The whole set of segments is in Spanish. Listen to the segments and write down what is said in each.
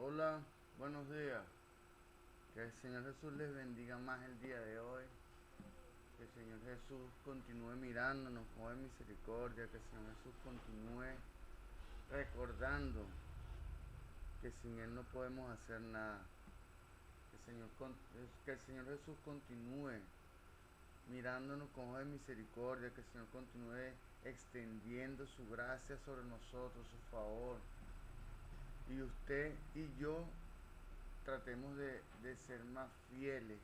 Hola, buenos días. Que el Señor Jesús les bendiga más el día de hoy. Que el Señor Jesús continúe mirándonos con misericordia. Que el Señor Jesús continúe recordando que sin Él no podemos hacer nada. Que el Señor Jesús continúe mirándonos con ojos de misericordia. Que el Señor continúe extendiendo su gracia sobre nosotros, su favor. Y usted y yo tratemos de ser más fieles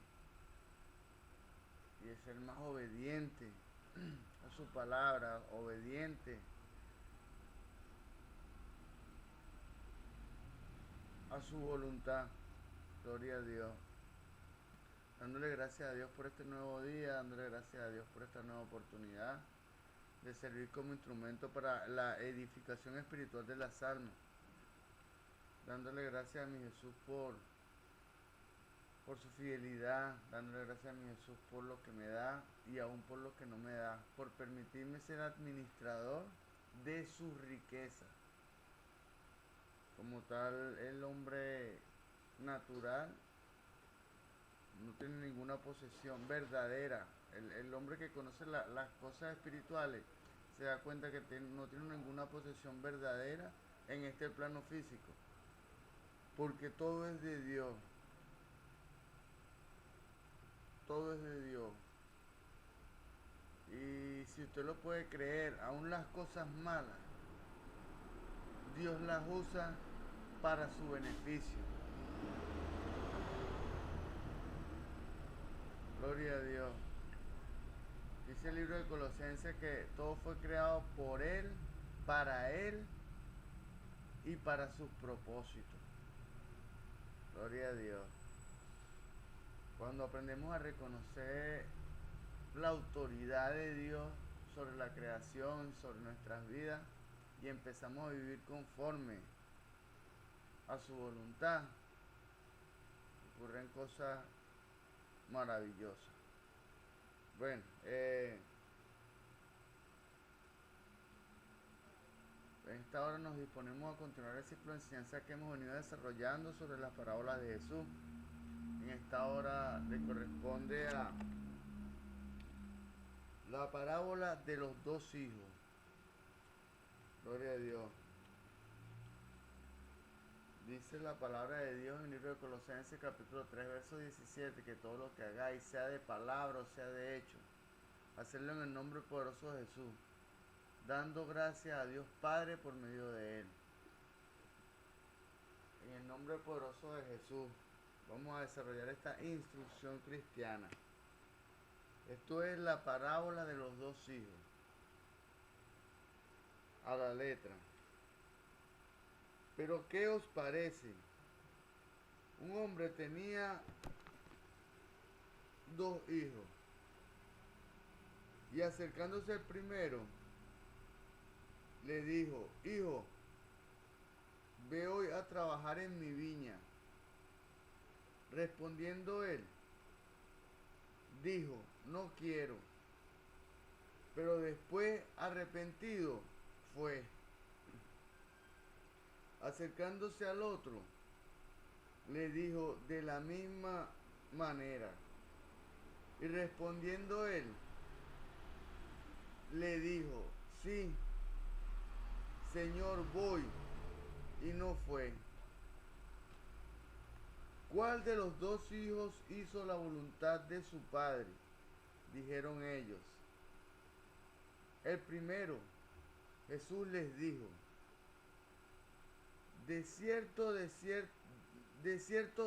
y de ser más obediente a su palabra, obediente a su voluntad. Gloria a Dios. Dándole gracias a Dios por este nuevo día, dándole gracias a Dios por esta nueva oportunidad de servir como instrumento para la edificación espiritual de las almas. Dándole gracias a mi Jesús por su fidelidad, dándole gracias a mi Jesús por lo que me da y aún por lo que no me da, por permitirme ser administrador de su riqueza. Como tal, el hombre natural no tiene ninguna posesión verdadera. El hombre que conoce las cosas espirituales se da cuenta que no tiene ninguna posesión verdadera en este plano físico. Porque todo es de Dios. Todo es de Dios. Y si usted lo puede creer, aún las cosas malas, Dios las usa para su beneficio. Gloria a Dios. Dice el libro de Colosenses que todo fue creado por Él y para sus propósitos. Gloria a Dios. Cuando aprendemos a reconocer la autoridad de Dios sobre la creación, sobre nuestras vidas, y empezamos a vivir conforme a su voluntad, ocurren cosas maravillosas. Bueno, en esta hora nos disponemos a continuar el ciclo de enseñanza que hemos venido desarrollando sobre las parábolas de Jesús. En esta hora le corresponde a la parábola de los dos hijos. Gloria a Dios. Dice la palabra de Dios en el libro de Colosenses capítulo 3 verso 17, que todo lo que hagáis, sea de palabra o sea de hecho, hacerlo en el nombre poderoso de Jesús, dando gracias a Dios Padre por medio de Él. En el nombre poderoso de Jesús vamos a desarrollar esta instrucción cristiana. Esto es la parábola de los dos hijos. A la letra. Pero ¿qué os parece? Un hombre tenía dos hijos. Y acercándose el primero, le dijo: hijo, ve hoy a trabajar en mi viña. Respondiendo él, dijo: no quiero. Pero después, arrepentido, fue. Acercándose al otro, le dijo de la misma manera. Y respondiendo él, le dijo: sí, Señor, voy. Y no fue. ¿Cuál de los dos hijos hizo la voluntad de su padre? Dijeron ellos. El primero. Jesús les dijo: de cierto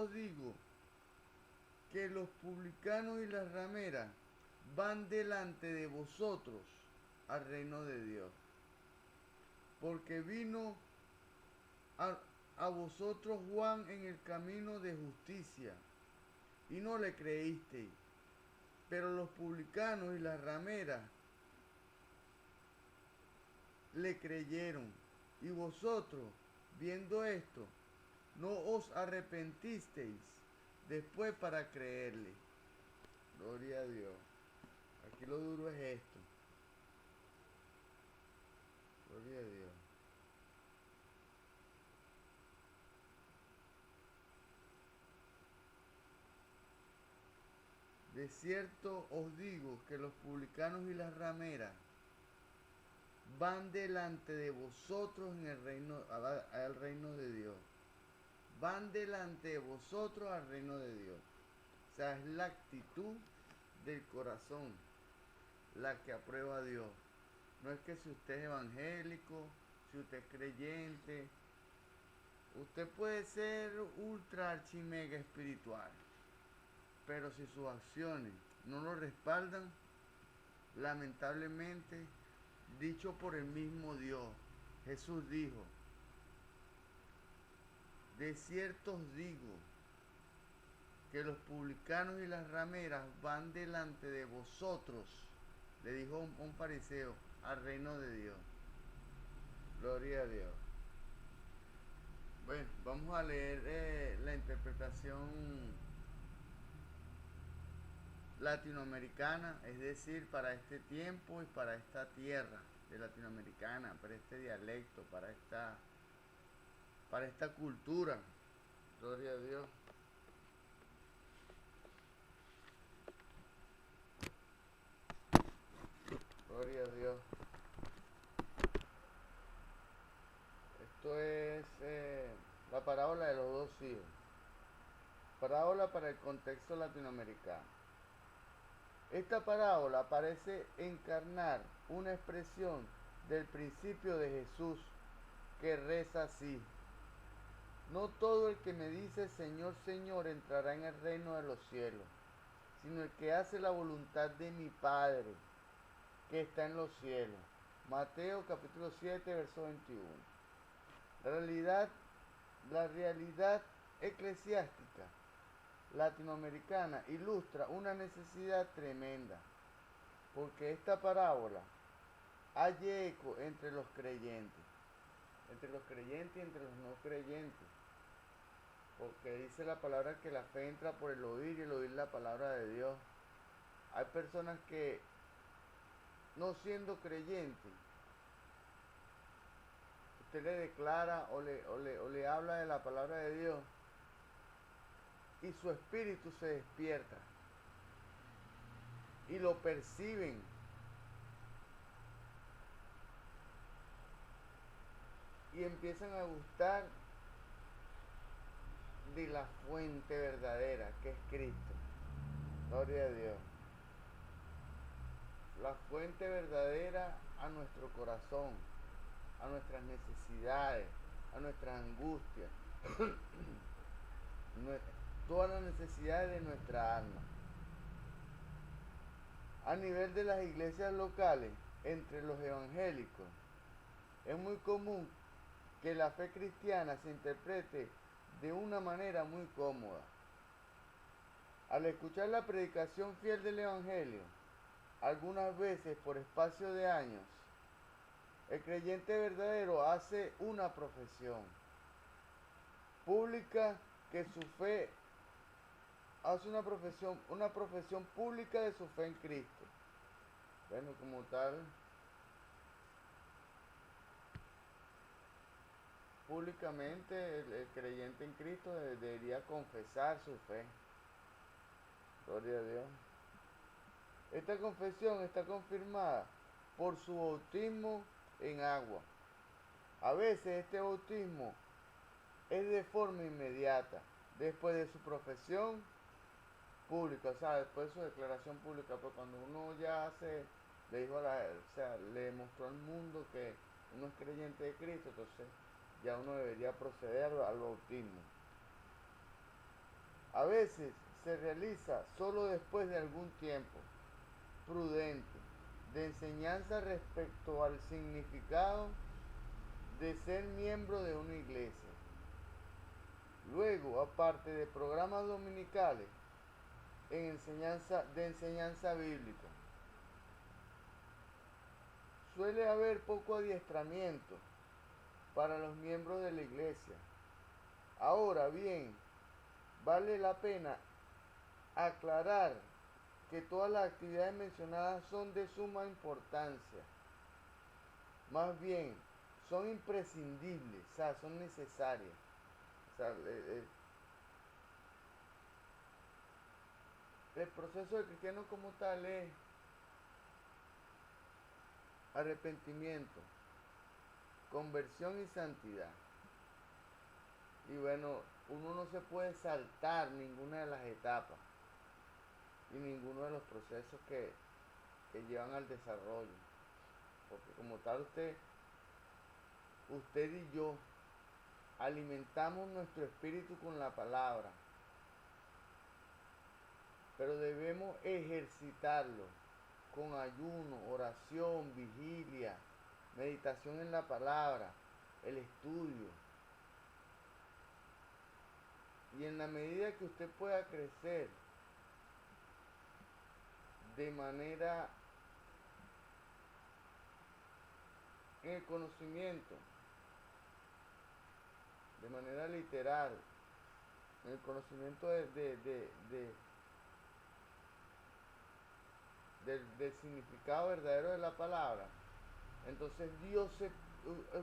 os digo que los publicanos y las rameras van delante de vosotros al reino de Dios. Porque vino a, a vosotros Juan en el camino de justicia, y no le creísteis. Pero los publicanos y las rameras le creyeron. Y vosotros, viendo esto, no os arrepentisteis después para creerle. Gloria a Dios. Aquí lo duro es esto. Gloria a Dios. de cierto os digo que los publicanos y las rameras van delante de vosotros en el reino, al reino de Dios. Van delante de vosotros al reino de Dios. O sea, es la actitud del corazón la que aprueba a Dios. No es que si usted es evangélico, si usted es creyente, usted puede ser ultra archimega espiritual, pero si sus acciones no lo respaldan, lamentablemente, dicho por el mismo Dios, Jesús dijo, de cierto os digo que los publicanos y las rameras van delante de vosotros, le dijo un fariseo, al reino de Dios. Gloria a Dios. Bueno, vamos a leer la interpretación latinoamericana, es decir, para este tiempo y para esta tierra de latinoamericana, para este dialecto, para esta cultura. Gloria a Dios. Gloria a Dios. Esto es la parábola de los dos hijos. Parábola para el contexto latinoamericano. Esta parábola parece encarnar una expresión del principio de Jesús que reza así: no todo el que me dice Señor, Señor entrará en el reino de los cielos, sino el que hace la voluntad de mi Padre que está en los cielos. Mateo capítulo 7, verso 21. La realidad eclesiástica latinoamericana ilustra una necesidad tremenda, porque esta parábola halle eco entre los creyentes y entre los no creyentes, porque dice la palabra que la fe entra por el oír y el oír la palabra de Dios. Hay personas que, no siendo creyentes, usted le declara o le habla de la palabra de Dios y su espíritu se despierta y lo perciben y empiezan a gustar de la fuente verdadera que es Cristo. Gloria a Dios. La fuente verdadera a nuestro corazón, a nuestras necesidades, a nuestras angustias, todas las necesidades de nuestra alma. A nivel de las iglesias locales, entre los evangélicos, es muy común que la fe cristiana se interprete de una manera muy cómoda. Al escuchar la predicación fiel del evangelio, algunas veces por espacio de años, el creyente verdadero hace una profesión pública que su fe hace una profesión pública de su fe en Cristo. Bueno, como tal, públicamente el creyente en Cristo debería confesar su fe. Gloria a Dios. Esta confesión está confirmada por su bautismo en agua. A veces este bautismo es de forma inmediata, después de su profesión pública, o sea, después de su declaración pública, pero cuando uno ya le dijo le demostró al mundo que uno es creyente de Cristo, entonces ya uno debería proceder al bautismo. A veces se realiza solo después de algún tiempo prudente de enseñanza respecto al significado de ser miembro de una iglesia. Luego, aparte de programas dominicales de enseñanza bíblica, suele haber poco adiestramiento para los miembros de la iglesia. Ahora bien, vale la pena aclarar que todas las actividades mencionadas son de suma importancia. Más bien, son imprescindibles, o sea, son necesarias. O sea, el proceso del cristiano como tal es arrepentimiento, conversión y santidad. Y bueno, uno no se puede saltar ninguna de las etapas y ninguno de los procesos que llevan al desarrollo. Porque como tal usted y yo alimentamos nuestro espíritu con la palabra, pero debemos ejercitarlo con ayuno, oración, vigilia, meditación en la palabra, el estudio. Y en la medida que usted pueda crecer de manera en el conocimiento, de manera literal, en el conocimiento del significado verdadero de la palabra, entonces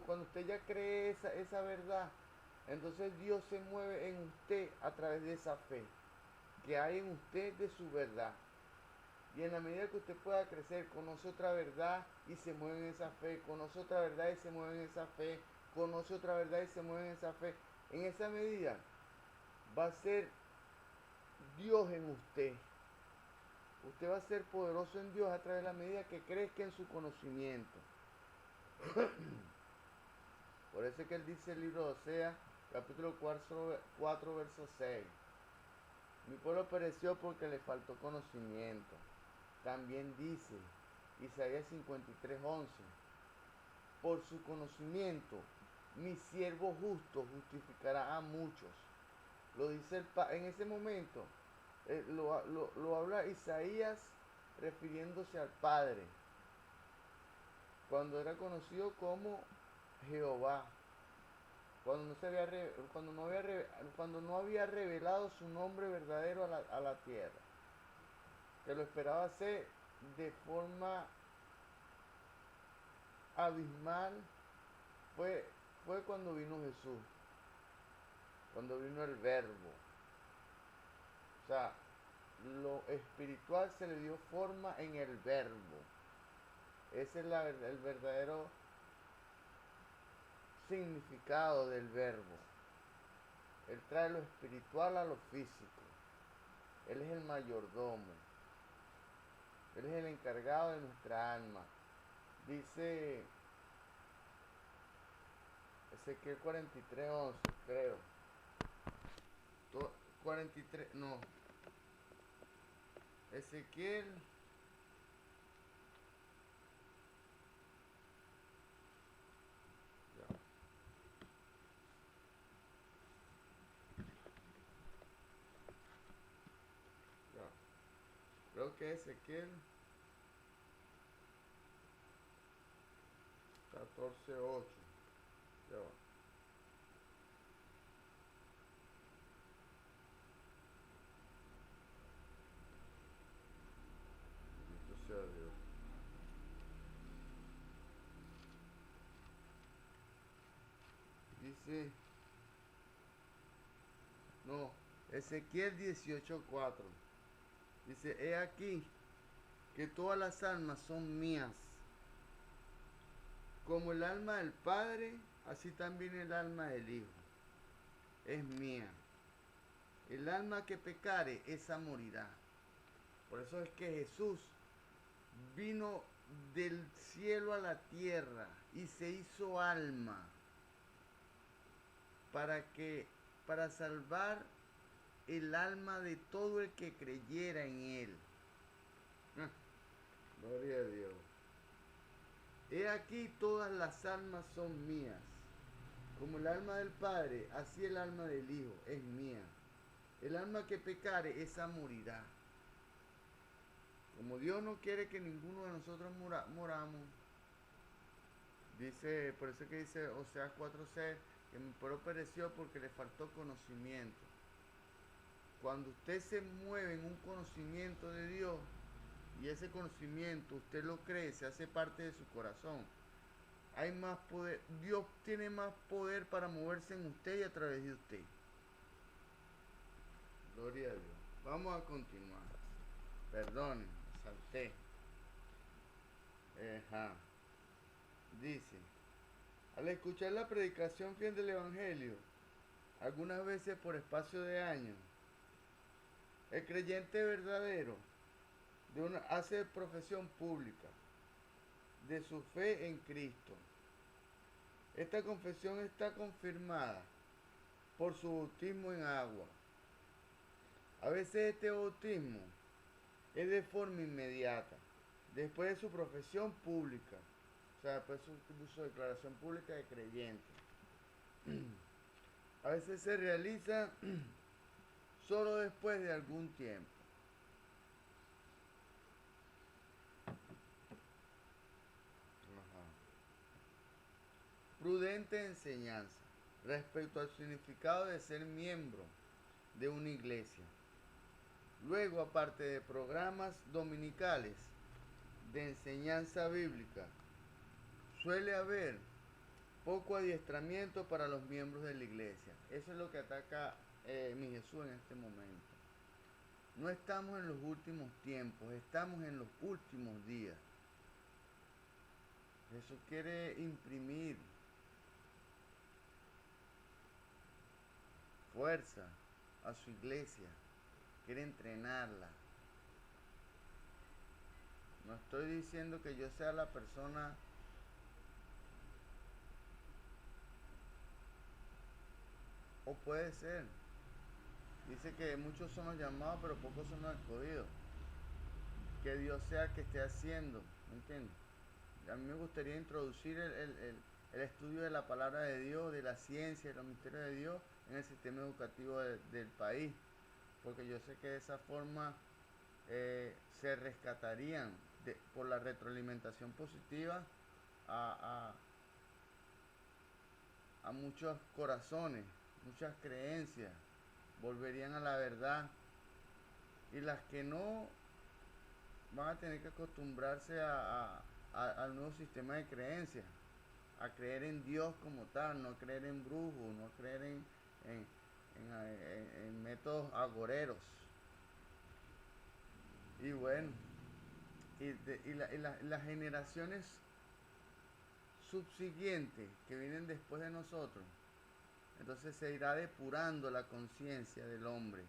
cuando usted ya cree esa verdad, entonces Dios se mueve en usted a través de esa fe que hay en usted de su verdad. Y en la medida que usted pueda crecer, conoce otra verdad y se mueve en esa fe, conoce otra verdad y se mueve en esa fe, conoce otra verdad y se mueve en esa fe. En esa medida va a ser Dios en usted. Usted va a ser poderoso en Dios a través de la medida que crezca en su conocimiento. Por eso es que él dice el libro de Osea, capítulo 4 verso 6. Mi pueblo pereció porque le faltó conocimiento. También dice Isaías 53:11. Por su conocimiento, mi siervo justo justificará a muchos. Lo dice en ese momento, lo habla Isaías refiriéndose al Padre, cuando era conocido como Jehová, cuando no había revelado su nombre verdadero a la tierra, que lo esperaba hacer de forma abismal. Fue cuando vino Jesús, cuando vino el Verbo. O sea, lo espiritual se le dio forma en el Verbo. Ese es el verdadero significado del Verbo. Él trae lo espiritual a lo físico. Él es el mayordomo. Él es el encargado de nuestra alma. Dice Ezequiel 43:11, creo. 43, no. Ezequiel. Ya, ya. Creo que Ezequiel 14:8. Ya va. Bendito sea Dios. Dice, no, Ezequiel 18:4. Dice, he aquí que todas las almas son mías. Como el alma del Padre, así también el alma del Hijo. Es mía. El alma que pecare, esa morirá. Por eso es que Jesús vino del cielo a la tierra y se hizo alma para salvar el alma de todo el que creyera en él. Gloria a Dios. He aquí todas las almas son mías. Como el alma del Padre, así el alma del Hijo es mía. El alma que pecare, esa morirá. Como Dios no quiere que ninguno de nosotros moramos, dice, por eso que dice Oseas 4:6, que mi pueblo pereció porque le faltó conocimiento. Cuando usted se mueve en un conocimiento de Dios, y ese conocimiento usted lo cree, se hace parte de su corazón, hay más poder. Dios tiene más poder para moverse en usted y a través de usted. Gloria a Dios. Vamos a continuar. Perdonen, me salté. Ajá. Dice, al escuchar la predicación fiel del Evangelio, algunas veces por espacio de años, el creyente verdadero hace profesión pública de su fe en Cristo. Esta confesión está confirmada por su bautismo en agua. A veces este bautismo es de forma inmediata, después de su profesión pública, o sea, después de su declaración pública de creyente. A veces se realiza solo después de algún tiempo. Ajá. Prudente enseñanza respecto al significado de ser miembro de una iglesia. Luego, aparte de programas dominicales de enseñanza bíblica, suele haber poco adiestramiento para los miembros de la iglesia. Eso es lo que ataca mi Jesús en este momento. No estamos en los últimos tiempos, estamos en los últimos días. Jesús quiere imprimir fuerza a su iglesia, quiere entrenarla. No estoy diciendo que yo sea la persona o puede ser. Dice que muchos son los llamados, pero pocos son los escogidos. Que Dios sea que esté haciendo, ¿me entiendes? A mí me gustaría introducir el estudio de la palabra de Dios, de la ciencia, de los misterios de Dios en el sistema educativo del país, porque yo sé que de esa forma se rescatarían por la retroalimentación positiva a, a muchos corazones, muchas creencias, volverían a la verdad, y las que no van a tener que acostumbrarse al nuevo sistema de creencias, a creer en Dios como tal, no a creer en brujos, no a creer en métodos agoreros. Y bueno, las generaciones subsiguientes que vienen después de nosotros, entonces se irá depurando la conciencia del hombre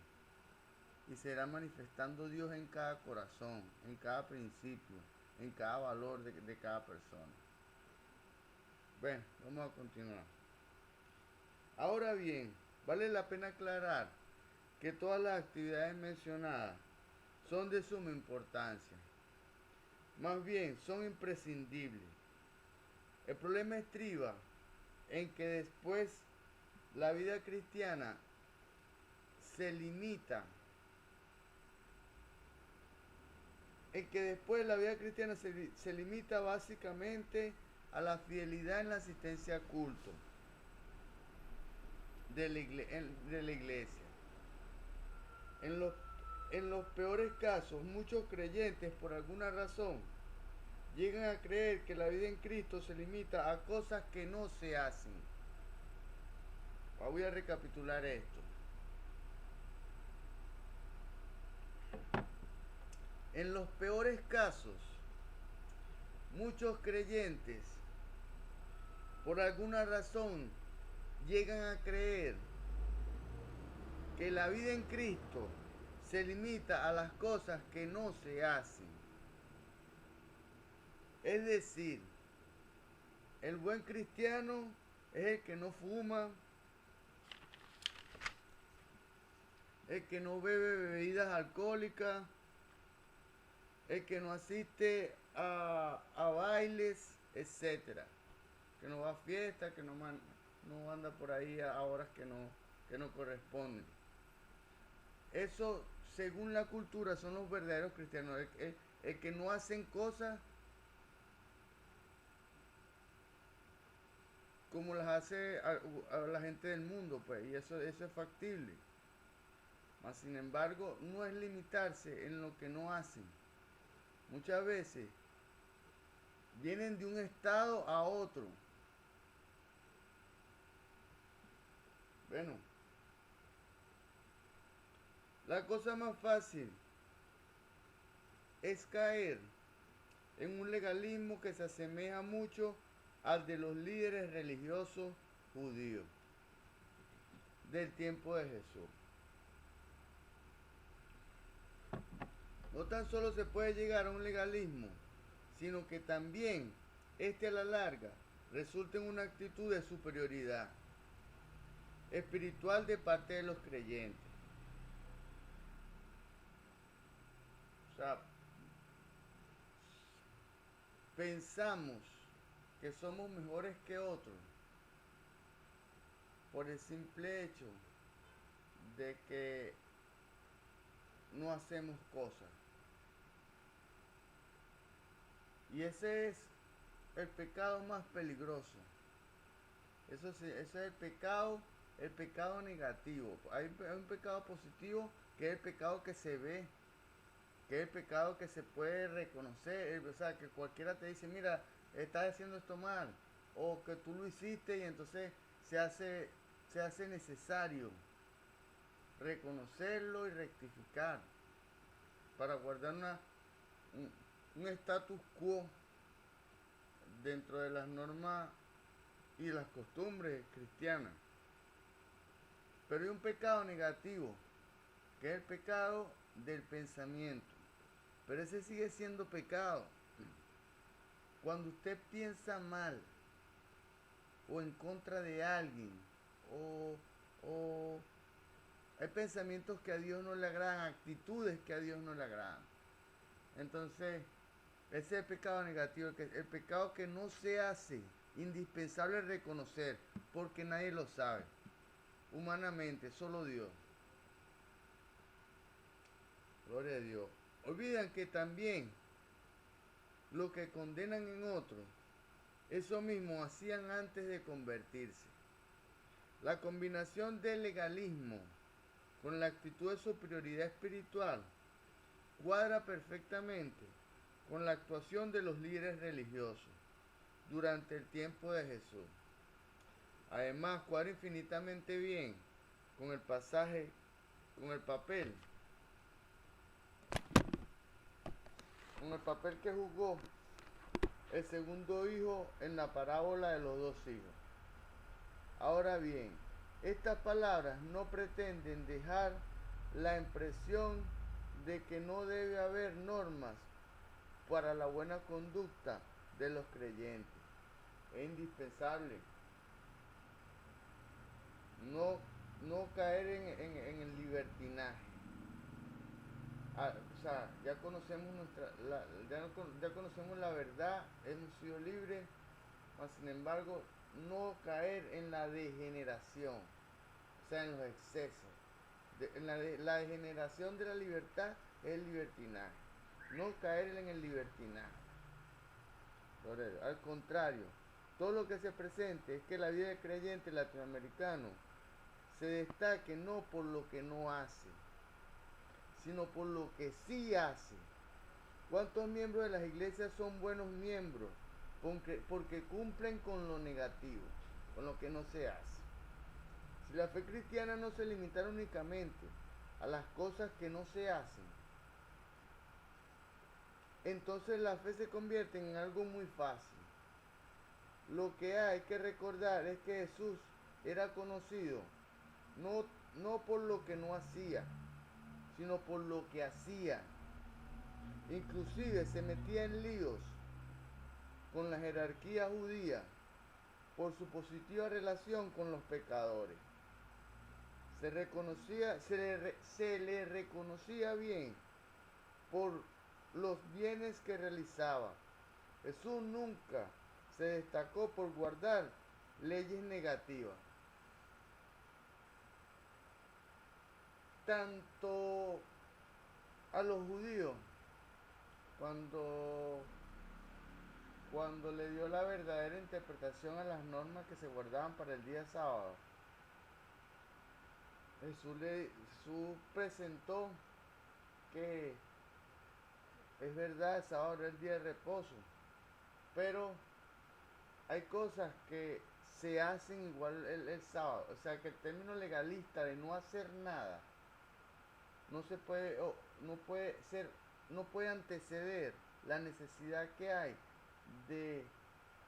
y se irá manifestando Dios en cada corazón, en cada principio, en cada valor de cada persona. Bueno, vamos a continuar. Ahora bien, vale la pena aclarar que todas las actividades mencionadas son de suma importancia. Más bien, son imprescindibles. El problema estriba en que después la vida cristiana se limita. En que después la vida cristiana se limita básicamente a la fidelidad en la asistencia a culto de la iglesia. En los peores casos, muchos creyentes, por alguna razón, llegan a creer que la vida en Cristo se limita a cosas que no se hacen. Voy a recapitular esto. En los peores casos, muchos creyentes, por alguna razón, llegan a creer que la vida en Cristo se limita a las cosas que no se hacen. Es decir, el buen cristiano es el que no fuma, el que no bebe bebidas alcohólicas, el que no asiste a bailes, etcétera, que no va a fiestas, que no anda por ahí a horas que no corresponden. Eso, según la cultura, son los verdaderos cristianos, el que no hacen cosas como las hace a la gente del mundo, pues, y eso es factible. Mas, sin embargo, no es limitarse en lo que no hacen. Muchas veces vienen de un estado a otro. Bueno, la cosa más fácil es caer en un legalismo que se asemeja mucho al de los líderes religiosos judíos del tiempo de Jesús. No tan solo se puede llegar a un legalismo, sino que también este a la larga resulta en una actitud de superioridad espiritual de parte de los creyentes. O sea, pensamos que somos mejores que otros por el simple hecho de que no hacemos cosas. Y ese es el pecado más peligroso. Ese es el pecado negativo. Hay un pecado positivo que es el pecado que se ve, que es el pecado que se puede reconocer. O sea, que cualquiera te dice, mira, estás haciendo esto mal, o que tú lo hiciste y entonces se hace necesario reconocerlo y rectificar para guardar un status quo dentro de las normas y las costumbres cristianas. Pero hay un pecado negativo, que es el pecado del pensamiento. Pero ese sigue siendo pecado. Cuando usted piensa mal o en contra de alguien, o, o hay pensamientos que a Dios no le agradan, actitudes que a Dios no le agradan. Entonces, ese es el pecado negativo, el pecado que no se hace indispensable reconocer, porque nadie lo sabe. Humanamente, solo Dios. Gloria a Dios. Olvidan que también lo que condenan en otros, eso mismo hacían antes de convertirse. La combinación del legalismo con la actitud de superioridad espiritual cuadra perfectamente con la actuación de los líderes religiosos durante el tiempo de Jesús. Además, cuadra infinitamente bien con el pasaje, con el papel que jugó el segundo hijo en la parábola de los dos hijos. Ahora bien, estas palabras no pretenden dejar la impresión de que no debe haber normas para la buena conducta de los creyentes. Es indispensable no caer en el libertinaje. O sea, ya conocemos ya conocemos la verdad, hemos sido libres, mas sin embargo no caer en la degeneración, o sea, en los excesos. La degeneración de la libertad es el libertinaje, no caer en el libertinaje. Al contrario, todo lo que se presente es que la vida del creyente latinoamericano se destaque no por lo que no hace, sino por lo que sí hace. ¿Cuántos miembros de las iglesias son buenos miembros? Porque cumplen con lo negativo, con lo que no se hace. Si la fe cristiana no se limitara únicamente a las cosas que no se hacen, entonces la fe se convierte en algo muy fácil. Lo que hay que recordar es que Jesús era conocido no por lo que no hacía, sino por lo que hacía. Inclusive se metía en líos con la jerarquía judía por su positiva relación con los pecadores. Se le reconocía bien por los bienes que realizaba. Jesús nunca se destacó por guardar leyes negativas. Tanto a los judíos, cuando le dio la verdadera interpretación a las normas que se guardaban para el día sábado, Jesús presentó que es verdad, el sábado era el día de reposo, pero hay cosas que se hacen igual el sábado. O sea que el término legalista de no hacer nada no puede ser no puede anteceder la necesidad que hay de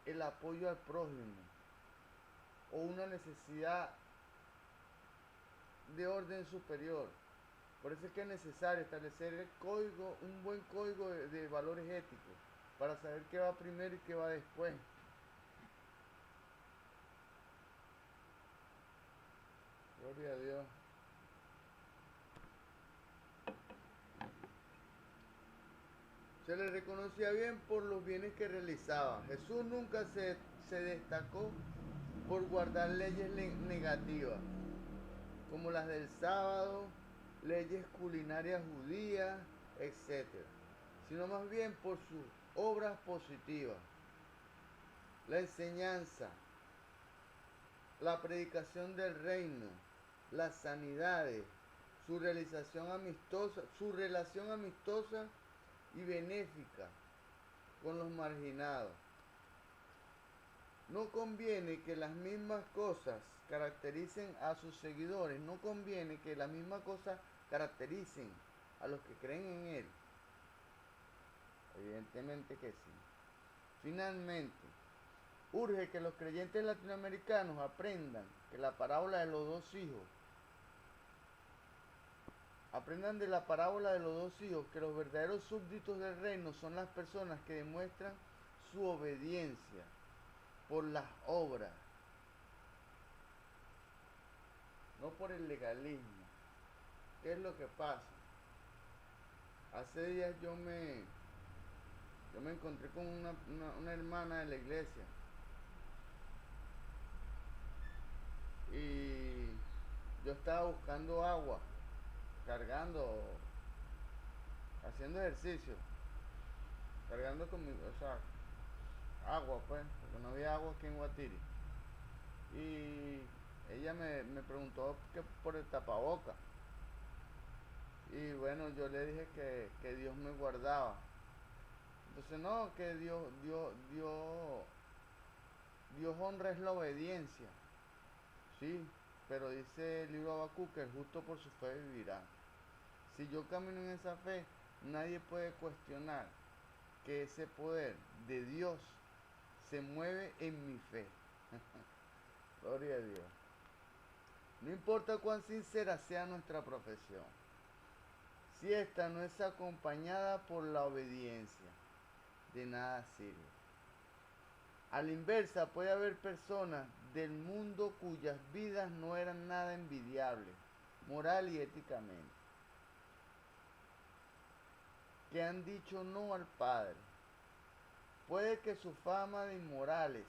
el apoyo al prójimo o una necesidad de orden superior. Por eso es que es necesario establecer el código, un buen código de valores éticos, para saber qué va primero y qué va después. Gloria a Dios. Se le reconocía bien por los bienes que realizaba. Jesús nunca se destacó por guardar leyes negativas, como las del sábado, leyes culinarias judías, etcétera, sino más bien por sus obras positivas, la enseñanza, la predicación del reino, las sanidades, su relación amistosa y benéfica con los marginados. No conviene que las mismas cosas caractericen a sus seguidores, no conviene que las mismas cosas caractericen a los que creen en Él. Evidentemente que sí. Finalmente, urge que los creyentes latinoamericanos aprendan que la parábola de los dos hijos, aprendan de la parábola de los dos hijos que los verdaderos súbditos del reino son las personas que demuestran su obediencia por las obras, no por el legalismo. ¿Qué es lo que pasa? Hace días yo me encontré con una hermana de la iglesia y yo estaba buscando agua, cargando, haciendo ejercicio, cargando con mi, o sea, agua pues, porque no había agua aquí en Guatiri. Y ella me preguntó que por el tapaboca. Y bueno, yo le dije que Dios me guardaba. Entonces no, que Dios honra es la obediencia. Sí, pero dice el libro de Habacuc que el justo por su fe vivirá. Si yo camino en esa fe, nadie puede cuestionar que ese poder de Dios se mueve en mi fe. Gloria a Dios. No importa cuán sincera sea nuestra profesión, si esta no es acompañada por la obediencia, de nada sirve. A la inversa, puede haber personas del mundo cuyas vidas no eran nada envidiables, moral y éticamente, que han dicho no al Padre. Puede que su fama de inmorales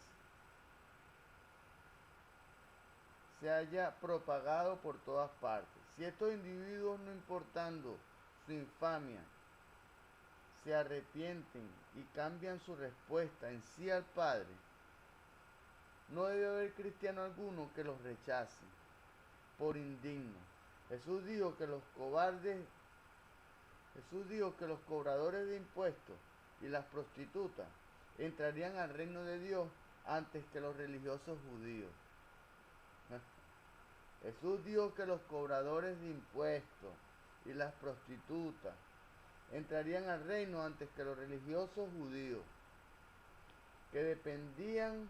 se haya propagado por todas partes. Si estos individuos, no importando su infamia, se arrepienten y cambian su respuesta en sí al Padre, no debe haber cristiano alguno que los rechace por indignos. Jesús dijo que los cobardes, Jesús dijo que los cobradores de impuestos y las prostitutas entrarían al reino de Dios antes que los religiosos judíos. Jesús dijo que los cobradores de impuestos y las prostitutas entrarían al reino antes que los religiosos judíos, que dependían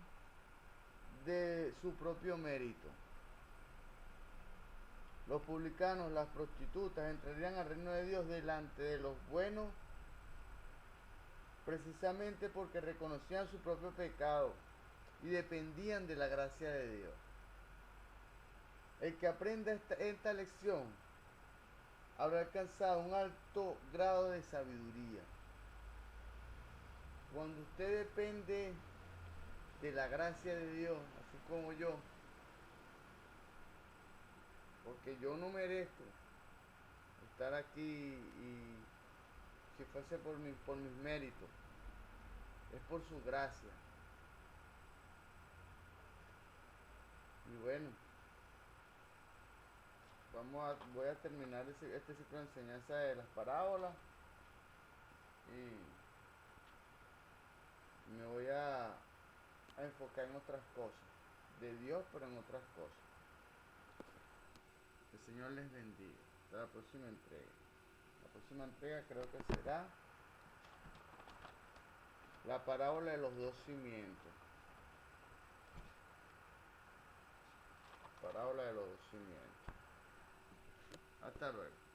de su propio mérito. Los publicanos, las prostitutas, entrarían al reino de Dios delante de los buenos, precisamente porque reconocían su propio pecado y dependían de la gracia de Dios. El que aprenda esta lección habrá alcanzado un alto grado de sabiduría. Cuando usted depende de la gracia de Dios, así como yo, porque yo no merezco estar aquí y si fuese por mis méritos, es por su gracia. Y bueno, voy a terminar este ciclo de enseñanza de las parábolas y me voy a enfocar en otras cosas, de Dios, pero en otras cosas. Que el Señor les bendiga. Hasta la próxima entrega. La próxima entrega creo que será la parábola de los dos cimientos. Parábola de los dos cimientos. Hasta luego.